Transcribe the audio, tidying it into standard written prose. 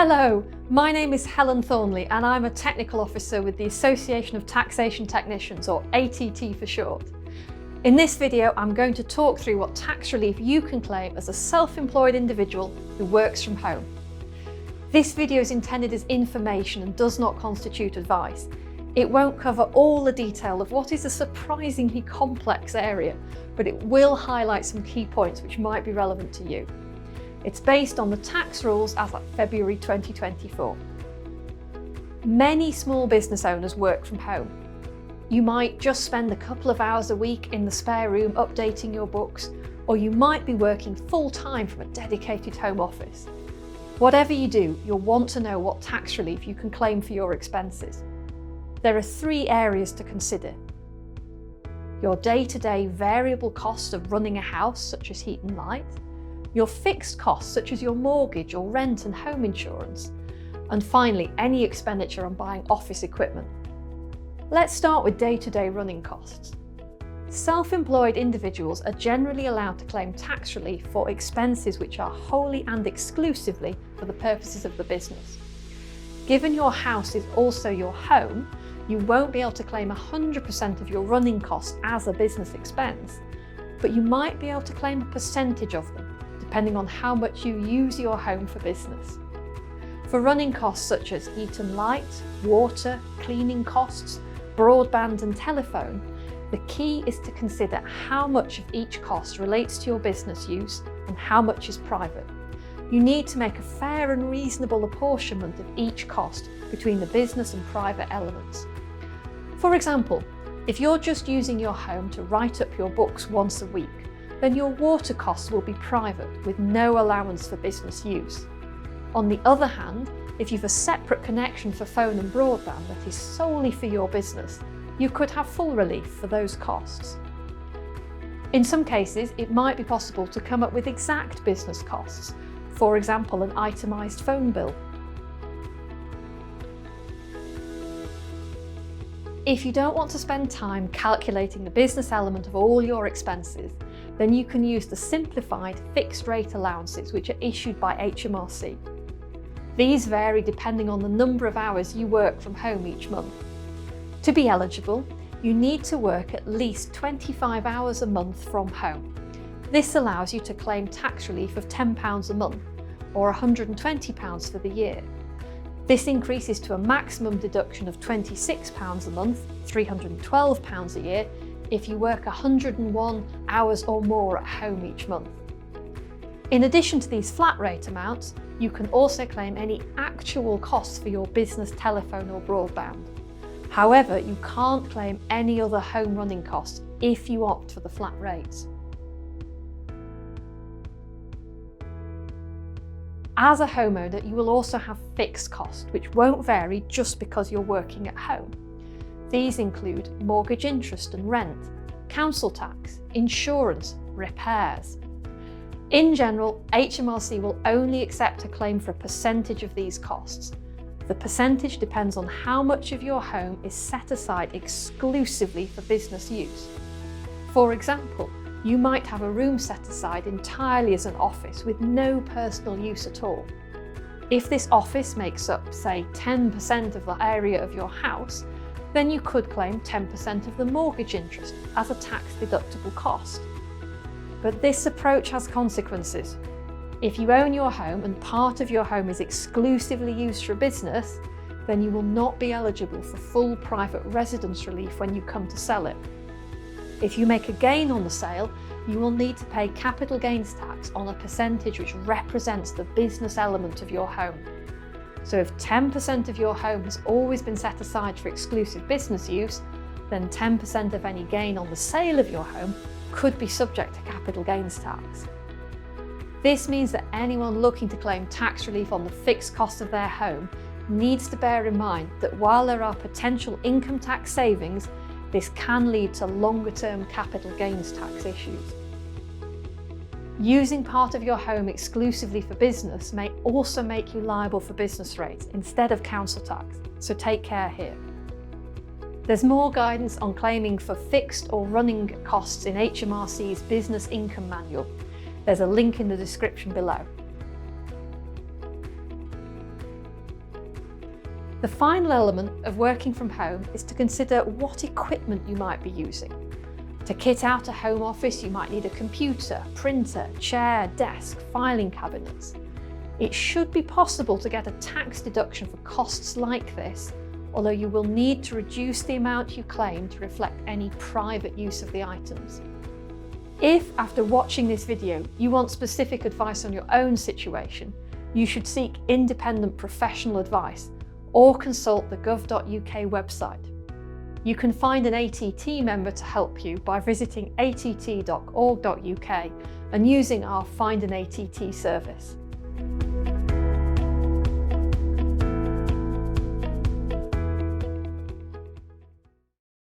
Hello, my name is Helen Thornley and I'm a Technical Officer with the Association of Taxation Technicians, or ATT for short. In this video, I'm going to talk through what tax relief you can claim as a self-employed individual who works from home. This video is intended as information and does not constitute advice. It won't cover all the detail of what is a surprisingly complex area, but it will highlight some key points which might be relevant to you. It's based on the tax rules as of February 2024. Many small business owners work from home. You might just spend a couple of hours a week in the spare room updating your books, or you might be working full-time from a dedicated home office. Whatever you do, you'll want to know what tax relief you can claim for your expenses. There are three areas to consider: your day-to-day variable costs of running a house, such as heat and light, your fixed costs, such as your mortgage or rent and home insurance, and finally, any expenditure on buying office equipment. Let's start with day-to-day running costs. Self-employed individuals are generally allowed to claim tax relief for expenses which are wholly and exclusively for the purposes of the business. Given your house is also your home, you won't be able to claim 100% of your running costs as a business expense, but you might be able to claim a percentage of them, depending on how much you use your home for business. For running costs such as heat and light, water, cleaning costs, broadband and telephone, the key is to consider how much of each cost relates to your business use and how much is private. You need to make a fair and reasonable apportionment of each cost between the business and private elements. For example, if you're just using your home to write up your books once a week, then your water costs will be private with no allowance for business use. On the other hand, if you've a separate connection for phone and broadband that is solely for your business, you could have full relief for those costs. In some cases, it might be possible to come up with exact business costs, for example, an itemised phone bill. If you don't want to spend time calculating the business element of all your expenses, then you can use the simplified fixed rate allowances which are issued by HMRC. These vary depending on the number of hours you work from home each month. To be eligible, you need to work at least 25 hours a month from home. This allows you to claim tax relief of £10 a month, or £120 for the year. This increases to a maximum deduction of £26 a month, £312 a year, if you work 101 hours or more at home each month. In addition to these flat rate amounts, you can also claim any actual costs for your business telephone or broadband. However, you can't claim any other home running costs if you opt for the flat rates. As a homeowner, you will also have fixed costs, which won't vary just because you're working at home. These include mortgage interest and rent, council tax, insurance, repairs. In general, HMRC will only accept a claim for a percentage of these costs. The percentage depends on how much of your home is set aside exclusively for business use. For example, you might have a room set aside entirely as an office with no personal use at all. If this office makes up, say, 10% of the area of your house, then you could claim 10% of the mortgage interest as a tax-deductible cost. But this approach has consequences. If you own your home and part of your home is exclusively used for business, then you will not be eligible for full private residence relief when you come to sell it. If you make a gain on the sale, you will need to pay capital gains tax on a percentage which represents the business element of your home. So if 10% of your home has always been set aside for exclusive business use, then 10% of any gain on the sale of your home could be subject to capital gains tax. This means that anyone looking to claim tax relief on the fixed cost of their home needs to bear in mind that while there are potential income tax savings, this can lead to longer-term capital gains tax issues. Using part of your home exclusively for business may also make you liable for business rates instead of council tax, so take care here. There's more guidance on claiming for fixed or running costs in HMRC's Business Income Manual. There's a link in the description below. The final element of working from home is to consider what equipment you might be using. To kit out a home office, you might need a computer, printer, chair, desk, filing cabinets. It should be possible to get a tax deduction for costs like this, although you will need to reduce the amount you claim to reflect any private use of the items. If, after watching this video, you want specific advice on your own situation, you should seek independent professional advice or consult the gov.uk website. You can find an ATT member to help you by visiting att.org.uk and using our Find an ATT service.